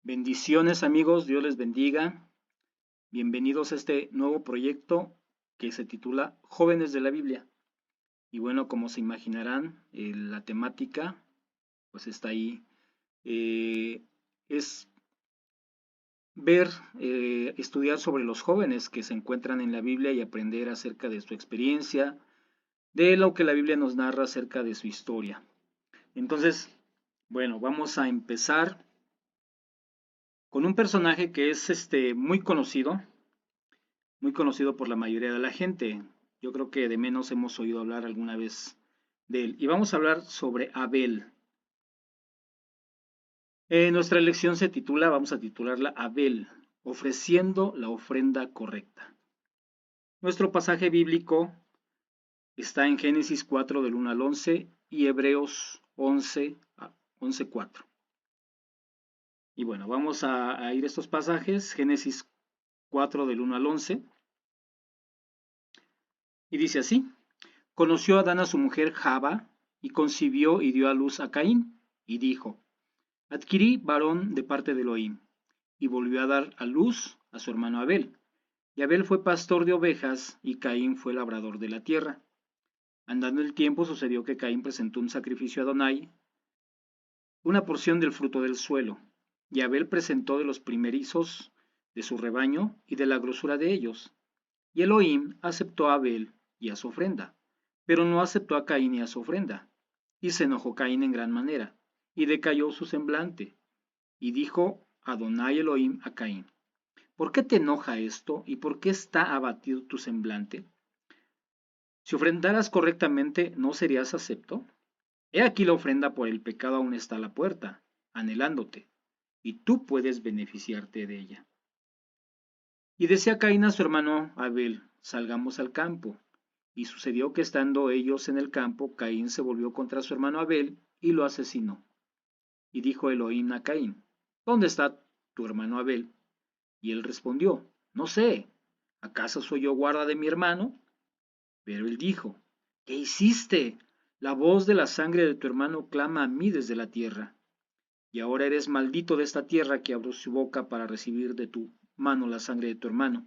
Bendiciones amigos, Dios les bendiga. Bienvenidos a este nuevo proyecto que se titula Jóvenes de la Biblia. Y bueno, como se imaginarán, la temática pues está ahí. Es ver, estudiar sobre los jóvenes que se encuentran en la Biblia y aprender acerca de su experiencia, de lo que la Biblia nos narra acerca de su historia. Entonces, bueno, vamos a empezar con un personaje que es muy conocido por la mayoría de la gente. Yo creo que de menos hemos oído hablar alguna vez de él. Y vamos a hablar sobre Abel. Nuestra lección se titula, vamos a titularla Abel, ofreciendo la ofrenda correcta. Nuestro pasaje bíblico está en Génesis 4 del 1 al 11 y Hebreos 11:4. Y bueno, vamos a ir a estos pasajes, Génesis 4 del 1 al 11. Y dice así: Conoció Adán a su mujer Java, y concibió y dio a luz a Caín, y dijo: Adquirí varón de parte de Elohim, y volvió a dar a luz a su hermano Abel. Y Abel fue pastor de ovejas, y Caín fue labrador de la tierra. Andando el tiempo sucedió que Caín presentó un sacrificio a Adonai, una porción del fruto del suelo, y Abel presentó de los primerizos de su rebaño y de la grosura de ellos. Y Elohim aceptó a Abel y a su ofrenda, pero no aceptó a Caín y a su ofrenda. Y se enojó Caín en gran manera, y decayó su semblante. Y dijo Adonai Elohim a Caín: ¿Por qué te enoja esto, y por qué está abatido tu semblante? Si ofrendaras correctamente, ¿no serías acepto? He aquí la ofrenda por el pecado aún está a la puerta, anhelándote, y tú puedes beneficiarte de ella. Y decía Caín a su hermano Abel: Salgamos al campo. Y sucedió que estando ellos en el campo, Caín se volvió contra su hermano Abel y lo asesinó. Y dijo Elohim a Caín: ¿Dónde está tu hermano Abel? Y él respondió: No sé, ¿acaso soy yo guarda de mi hermano? Pero él dijo: ¿Qué hiciste? La voz de la sangre de tu hermano clama a mí desde la tierra. Y ahora eres maldito de esta tierra que abrió su boca para recibir de tu mano la sangre de tu hermano.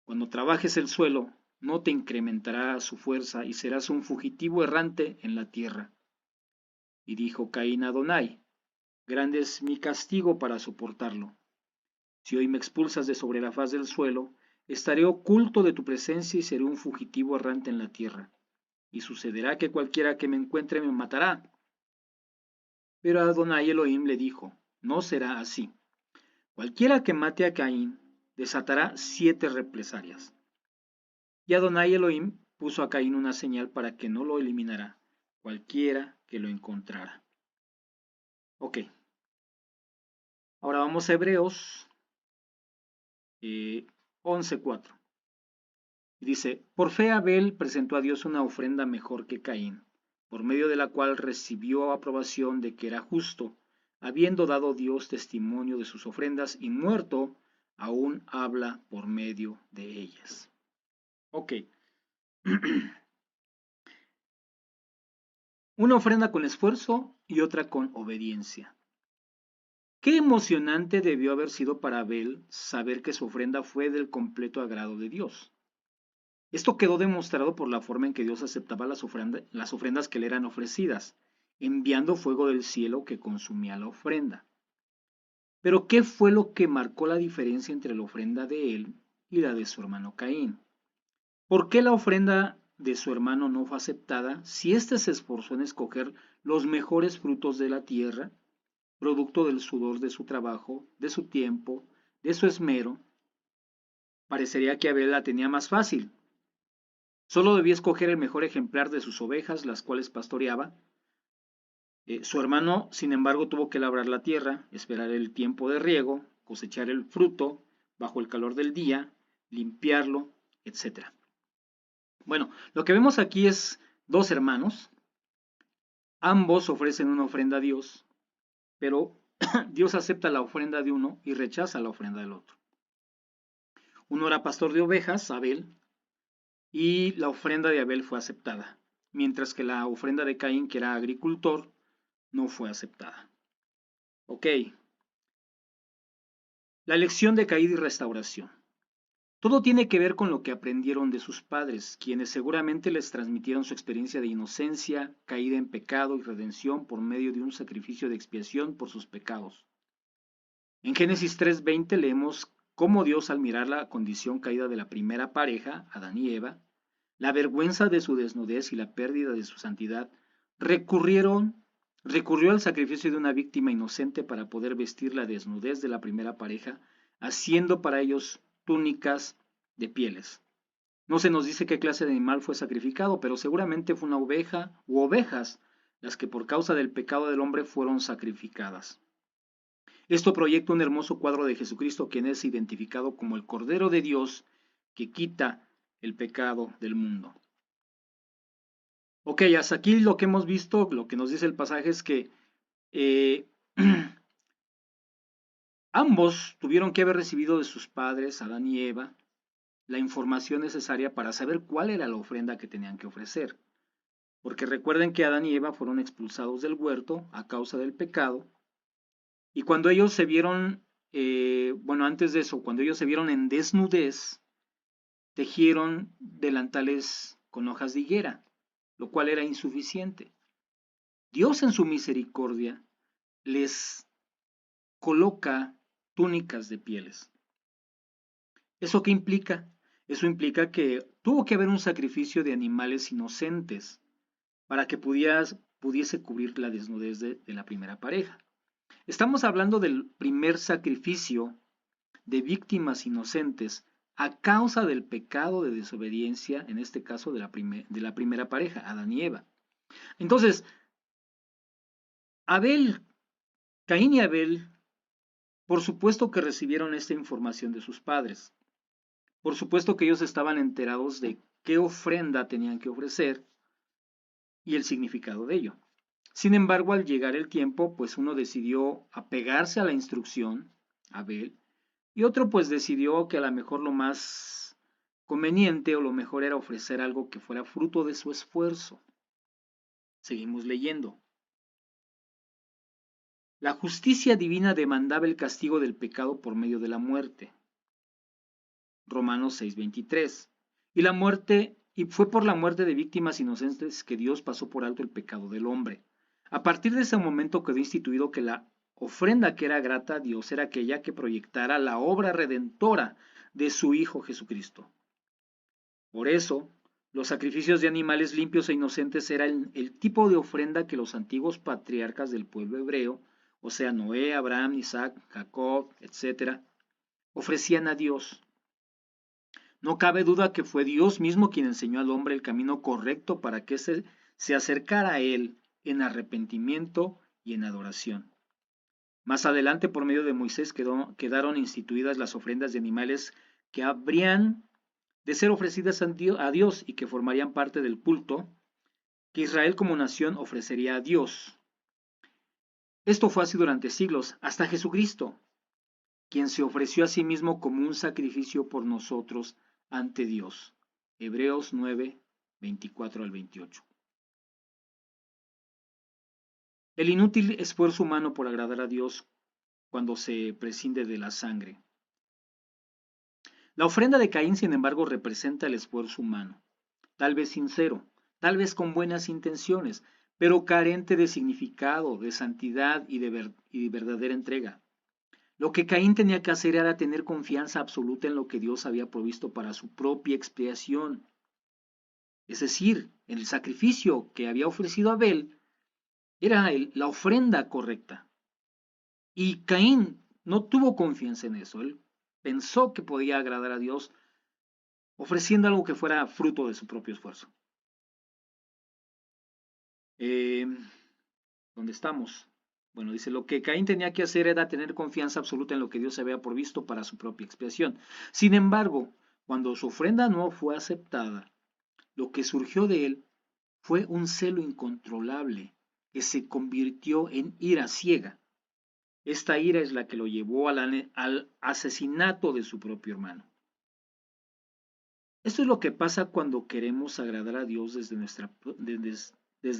Cuando trabajes el suelo, no te incrementará su fuerza y serás un fugitivo errante en la tierra. Y dijo Caín a Adonai: Grande es mi castigo para soportarlo. Si hoy me expulsas de sobre la faz del suelo, estaré oculto de tu presencia y seré un fugitivo errante en la tierra. Y sucederá que cualquiera que me encuentre me matará. Pero Adonai Elohim le dijo: No será así. Cualquiera que mate a Caín desatará 7 represalias. Y Adonai Elohim puso a Caín una señal para que no lo eliminara cualquiera que lo encontrara. Ok, ahora vamos a Hebreos 11:4. Y dice: Por fe Abel presentó a Dios una ofrenda mejor que Caín, por medio de la cual recibió aprobación de que era justo, habiendo dado Dios testimonio de sus ofrendas, y muerto, aún habla por medio de ellas. Ok. Una ofrenda con esfuerzo y otra con obediencia. Qué emocionante debió haber sido para Abel saber que su ofrenda fue del completo agrado de Dios. Esto quedó demostrado por la forma en que Dios aceptaba las ofrendas que le eran ofrecidas, enviando fuego del cielo que consumía la ofrenda. Pero ¿qué fue lo que marcó la diferencia entre la ofrenda de él y la de su hermano Caín? ¿Por qué la ofrenda de su hermano no fue aceptada si éste se esforzó en escoger los mejores frutos de la tierra, producto del sudor de su trabajo, de su tiempo, de su esmero? Parecería que Abel la tenía más fácil. Solo debía escoger el mejor ejemplar de sus ovejas, las cuales pastoreaba. Su hermano, sin embargo, tuvo que labrar la tierra, esperar el tiempo de riego, cosechar el fruto bajo el calor del día, limpiarlo, etc. Bueno, lo que vemos aquí es dos hermanos. Ambos ofrecen una ofrenda a Dios, pero Dios acepta la ofrenda de uno y rechaza la ofrenda del otro. Uno era pastor de ovejas, Abel, y la ofrenda de Abel fue aceptada, mientras que la ofrenda de Caín, que era agricultor, no fue aceptada. Ok, La lección de caída y restauración. Todo tiene que ver con lo que aprendieron de sus padres, quienes seguramente les transmitieron su experiencia de inocencia, caída en pecado y redención por medio de un sacrificio de expiación por sus pecados. En Génesis 3:20 leemos cómo Dios, al mirar la condición caída de la primera pareja, Adán y Eva, la vergüenza de su desnudez y la pérdida de su santidad, recurrió al sacrificio de una víctima inocente para poder vestir la desnudez de la primera pareja, haciendo para ellos túnicas de pieles. No se nos dice qué clase de animal fue sacrificado, pero seguramente fue una oveja u ovejas las que por causa del pecado del hombre fueron sacrificadas. Esto proyecta un hermoso cuadro de Jesucristo, quien es identificado como el Cordero de Dios que quita el pecado del mundo. Ok, hasta aquí lo que hemos visto, lo que nos dice el pasaje es que ambos tuvieron que haber recibido de sus padres, Adán y Eva, la información necesaria para saber cuál era la ofrenda que tenían que ofrecer. Porque recuerden que Adán y Eva fueron expulsados del huerto a causa del pecado. Y cuando ellos se vieron, antes de eso, cuando ellos se vieron en desnudez, tejieron delantales con hojas de higuera, lo cual era insuficiente. Dios en su misericordia les coloca túnicas de pieles. ¿Eso qué implica? Eso implica que tuvo que haber un sacrificio de animales inocentes para que pudiese cubrir la desnudez de la primera pareja. Estamos hablando del primer sacrificio de víctimas inocentes a causa del pecado de desobediencia, en este caso de la primera pareja, Adán y Eva. Entonces, Caín y Abel, por supuesto que recibieron esta información de sus padres. Por supuesto que ellos estaban enterados de qué ofrenda tenían que ofrecer y el significado de ello. Sin embargo, al llegar el tiempo, pues uno decidió apegarse a la instrucción, Abel, y otro pues decidió que a lo mejor lo más conveniente o lo mejor era ofrecer algo que fuera fruto de su esfuerzo. Seguimos leyendo. La justicia divina demandaba el castigo del pecado por medio de la muerte. Romanos 6:23. Y fue por la muerte de víctimas inocentes que Dios pasó por alto el pecado del hombre. A partir de ese momento quedó instituido que la ofrenda que era grata a Dios era aquella que proyectara la obra redentora de su Hijo Jesucristo. Por eso, los sacrificios de animales limpios e inocentes eran el tipo de ofrenda que los antiguos patriarcas del pueblo hebreo, o sea, Noé, Abraham, Isaac, Jacob, etc., ofrecían a Dios. No cabe duda que fue Dios mismo quien enseñó al hombre el camino correcto para que se acercara a Él en arrepentimiento y en adoración. Más adelante, por medio de Moisés, quedaron instituidas las ofrendas de animales que habrían de ser ofrecidas a Dios y que formarían parte del culto que Israel como nación ofrecería a Dios. Esto fue así durante siglos, hasta Jesucristo, quien se ofreció a sí mismo como un sacrificio por nosotros ante Dios. Hebreos 9, 24 al 28. El inútil esfuerzo humano por agradar a Dios cuando se prescinde de la sangre. La ofrenda de Caín, sin embargo, representa el esfuerzo humano, tal vez sincero, tal vez con buenas intenciones, pero carente de significado, de santidad y de verdadera entrega. Lo que Caín tenía que hacer era tener confianza absoluta en lo que Dios había provisto para su propia expiación. Es decir, el sacrificio que había ofrecido Abel era la ofrenda correcta. Y Caín no tuvo confianza en eso. Él pensó que podía agradar a Dios ofreciendo algo que fuera fruto de su propio esfuerzo. ¿Dónde estamos? Bueno, dice, lo que Caín tenía que hacer era tener confianza absoluta en lo que Dios había provisto para su propia expiación. Sin embargo, cuando su ofrenda no fue aceptada, lo que surgió de él fue un celo incontrolable que se convirtió en ira ciega. Esta ira es la que lo llevó al asesinato de su propio hermano. Esto es lo que pasa cuando queremos agradar a Dios desde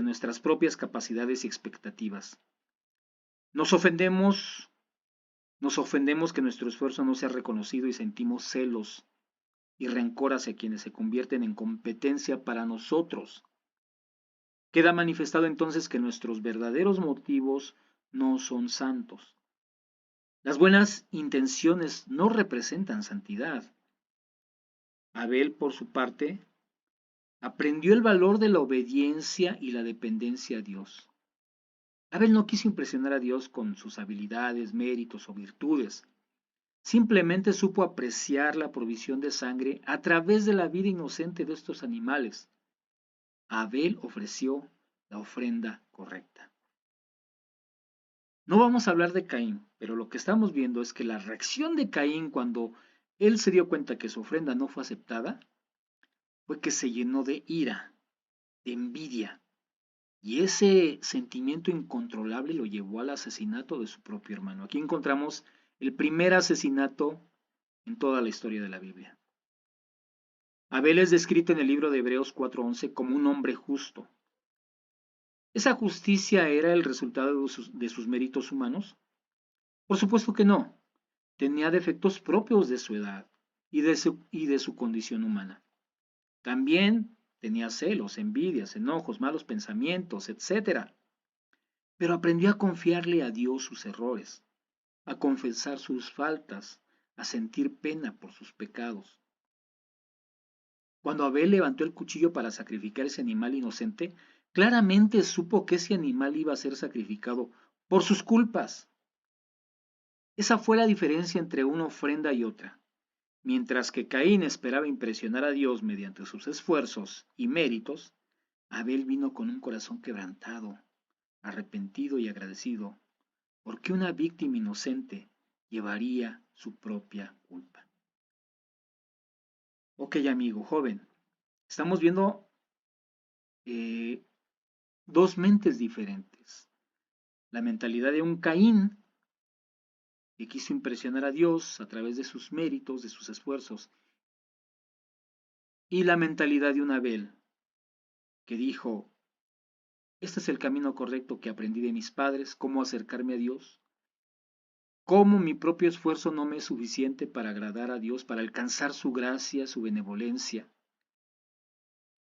nuestras propias capacidades y expectativas. Nos ofendemos Nos ofendemos que nuestro esfuerzo no sea reconocido y sentimos celos y rencor hacia quienes se convierten en competencia para nosotros. Queda manifestado entonces que nuestros verdaderos motivos no son santos. Las buenas intenciones no representan santidad. Abel, por su parte, aprendió el valor de la obediencia y la dependencia a Dios. Abel no quiso impresionar a Dios con sus habilidades, méritos o virtudes. Simplemente supo apreciar la provisión de sangre a través de la vida inocente de estos animales. Abel ofreció la ofrenda correcta. No vamos a hablar de Caín, pero lo que estamos viendo es que la reacción de Caín cuando él se dio cuenta que su ofrenda no fue aceptada fue que se llenó de ira, de envidia, y ese sentimiento incontrolable lo llevó al asesinato de su propio hermano. Aquí encontramos el primer asesinato en toda la historia de la Biblia. Abel es descrito en el libro de Hebreos 4:11 como un hombre justo. ¿Esa justicia era el resultado de sus méritos humanos? Por supuesto que no. Tenía defectos propios de su edad y de su condición humana. También tenía celos, envidias, enojos, malos pensamientos, etc. Pero aprendió a confiarle a Dios sus errores, a confesar sus faltas, a sentir pena por sus pecados. Cuando Abel levantó el cuchillo para sacrificar ese animal inocente, claramente supo que ese animal iba a ser sacrificado por sus culpas. Esa fue la diferencia entre una ofrenda y otra. Mientras que Caín esperaba impresionar a Dios mediante sus esfuerzos y méritos, Abel vino con un corazón quebrantado, arrepentido y agradecido, porque una víctima inocente llevaría su propia culpa. Ok, amigo, joven, estamos viendo eh, dos mentes diferentes. La mentalidad de un Caín que quiso impresionar a Dios a través de sus méritos, de sus esfuerzos, y la mentalidad de un Abel que dijo, este es el camino correcto que aprendí de mis padres, cómo acercarme a Dios, cómo mi propio esfuerzo no me es suficiente para agradar a Dios, para alcanzar su gracia, su benevolencia,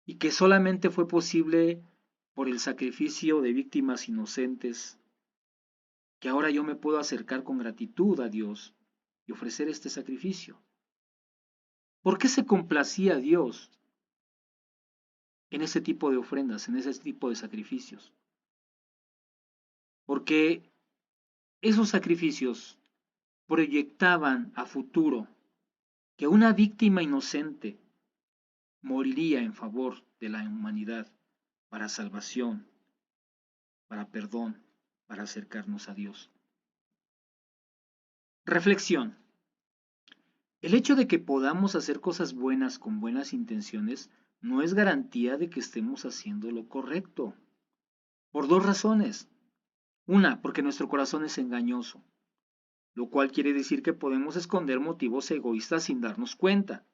y que solamente fue posible por el sacrificio de víctimas inocentes, que ahora yo me puedo acercar con gratitud a Dios y ofrecer este sacrificio. ¿Por qué se complacía Dios en ese tipo de ofrendas, en ese tipo de sacrificios? Porque esos sacrificios proyectaban a futuro que una víctima inocente moriría en favor de la humanidad para salvación, para perdón, para acercarnos a Dios. Reflexión. El hecho de que podamos hacer cosas buenas con buenas intenciones no es garantía de que estemos haciendo lo correcto. Por dos razones. Una, porque nuestro corazón es engañoso, lo cual quiere decir que podemos esconder motivos egoístas sin darnos cuenta.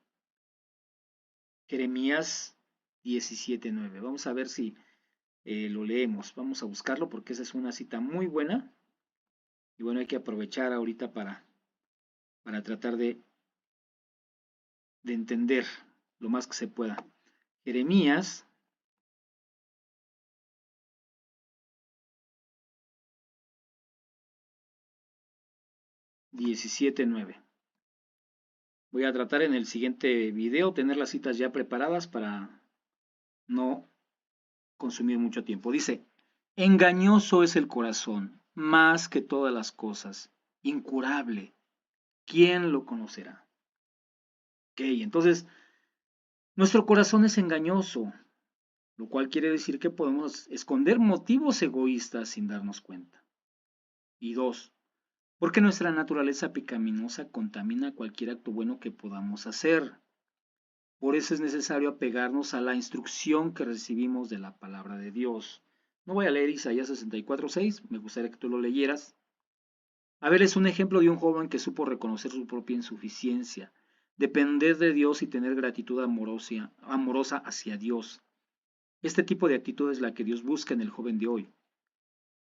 Jeremías 17:9. Vamos a ver si lo leemos. Vamos a buscarlo porque esa es una cita muy buena. Y bueno, hay que aprovechar ahorita para tratar de entender lo más que se pueda. Jeremías 17:9. Voy a tratar en el siguiente video tener las citas ya preparadas para no consumir mucho tiempo. Dice, engañoso es el corazón, más que todas las cosas, incurable. ¿Quién lo conocerá? Ok, entonces, nuestro corazón es engañoso, lo cual quiere decir que podemos esconder motivos egoístas sin darnos cuenta. Y dos, porque nuestra naturaleza pecaminosa contamina cualquier acto bueno que podamos hacer. Por eso es necesario apegarnos a la instrucción que recibimos de la palabra de Dios. No voy a leer Isaías 64:6, me gustaría que tú lo leyeras. Abel es un ejemplo de un joven que supo reconocer su propia insuficiencia, depender de Dios y tener gratitud amorosa hacia Dios. Este tipo de actitud es la que Dios busca en el joven de hoy.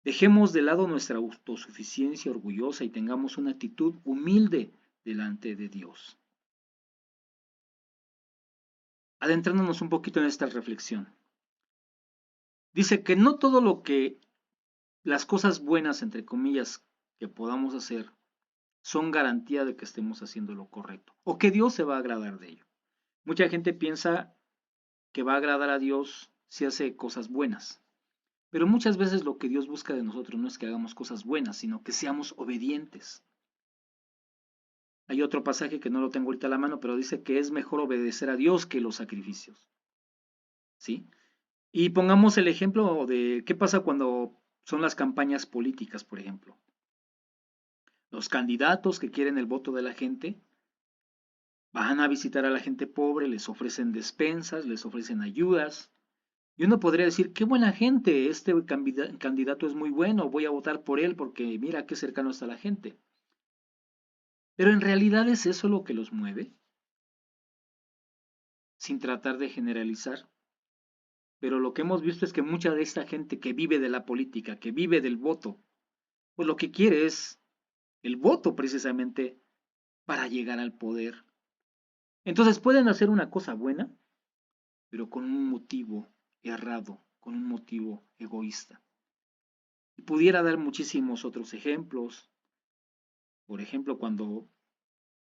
Dejemos de lado nuestra autosuficiencia orgullosa y tengamos una actitud humilde delante de Dios. Adentrándonos un poquito en esta reflexión. Dice que no todo lo que las cosas buenas, entre comillas, que podamos hacer son garantía de que estemos haciendo lo correcto o que Dios se va a agradar de ello. Mucha gente piensa que va a agradar a Dios si hace cosas buenas, pero muchas veces lo que Dios busca de nosotros no es que hagamos cosas buenas, sino que seamos obedientes. Hay otro pasaje que no lo tengo ahorita a la mano, pero dice que es mejor obedecer a Dios que los sacrificios. ¿Sí? Y pongamos el ejemplo de qué pasa cuando son las campañas políticas, por ejemplo. Los candidatos que quieren el voto de la gente van a visitar a la gente pobre, les ofrecen despensas, les ofrecen ayudas. Y uno podría decir, qué buena gente, este candidato es muy bueno, voy a votar por él porque mira qué cercano está la gente. Pero en realidad es eso lo que los mueve, sin tratar de generalizar. Pero lo que hemos visto es que mucha de esta gente que vive de la política, que vive del voto, pues lo que quiere es el voto precisamente para llegar al poder. Entonces pueden hacer una cosa buena, pero con un motivo errado, con un motivo egoísta. Y pudiera dar muchísimos otros ejemplos. Por ejemplo, cuando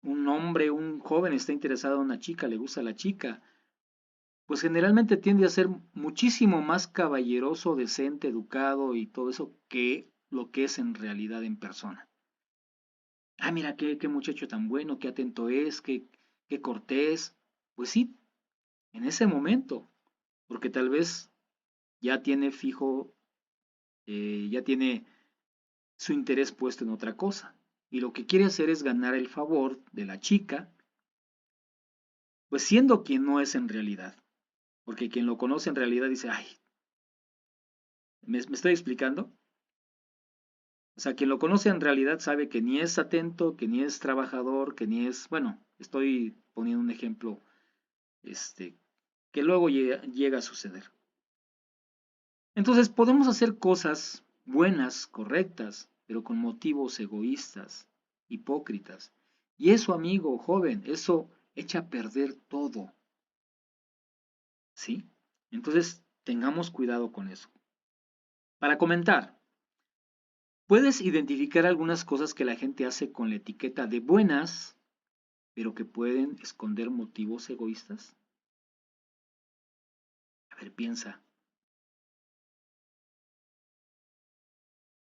un hombre, un joven está interesado en una chica, le gusta a la chica, pues generalmente tiende a ser muchísimo más caballeroso, decente, educado y todo eso que lo que es en realidad en persona. Ah, mira qué muchacho tan bueno, qué atento es, qué cortés. Pues sí, en ese momento, porque tal vez ya tiene fijo, ya tiene su interés puesto en otra cosa. Y lo que quiere hacer es ganar el favor de la chica, pues siendo quien no es en realidad. Porque quien lo conoce en realidad dice, ay, ¿me estoy explicando? O sea, quien lo conoce en realidad sabe que ni es atento, que ni es trabajador, que ni es, bueno, estoy poniendo un ejemplo, este, que luego llega a suceder. Entonces podemos hacer cosas buenas, correctas, pero con motivos egoístas, hipócritas. Y eso, amigo, joven, eso echa a perder todo. ¿Sí? Entonces, tengamos cuidado con eso. Para comentar, ¿puedes identificar algunas cosas que la gente hace con la etiqueta de buenas, pero que pueden esconder motivos egoístas? A ver, piensa.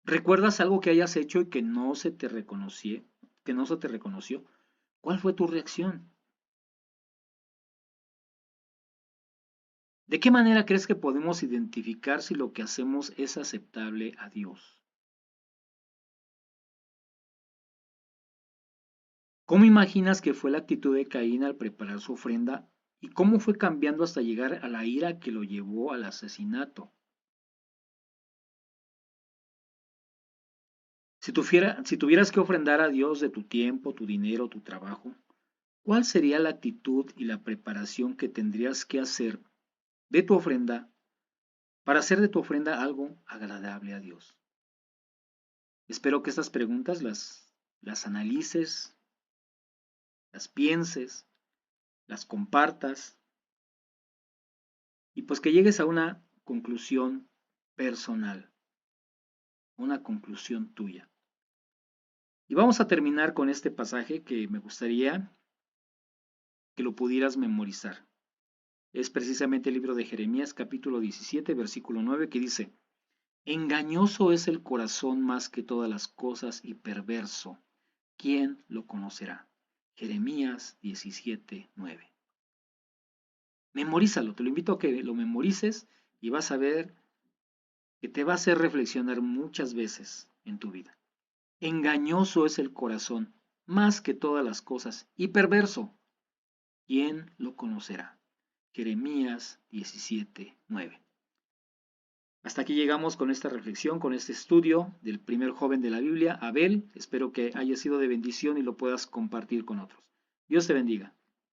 ¿Recuerdas algo que hayas hecho y que no se te reconoció? Que no se te reconoció. ¿Cuál fue tu reacción? ¿De qué manera crees que podemos identificar si lo que hacemos es aceptable a Dios? ¿Cómo imaginas que fue la actitud de Caín al preparar su ofrenda y cómo fue cambiando hasta llegar a la ira que lo llevó al asesinato? Si tuvieras que ofrendar a Dios de tu tiempo, tu dinero, tu trabajo, ¿cuál sería la actitud y la preparación que tendrías que hacer de tu ofrenda para hacer de tu ofrenda algo agradable a Dios? Espero que estas preguntas las analices, las pienses, las compartas y pues que llegues a una conclusión personal, una conclusión tuya. Y vamos a terminar con este pasaje que me gustaría que lo pudieras memorizar. Es precisamente el libro de Jeremías capítulo 17 versículo 9 que dice, engañoso es el corazón más que todas las cosas y perverso. ¿Quién lo conocerá? Jeremías 17, 9. Memorízalo, te lo invito a que lo memorices y vas a ver que te va a hacer reflexionar muchas veces en tu vida. Engañoso es el corazón, más que todas las cosas, y perverso. ¿Quién lo conocerá? Jeremías 17, 9. Hasta aquí llegamos con esta reflexión, con este estudio del primer joven de la Biblia, Abel. Espero que haya sido de bendición y lo puedas compartir con otros. Dios te bendiga.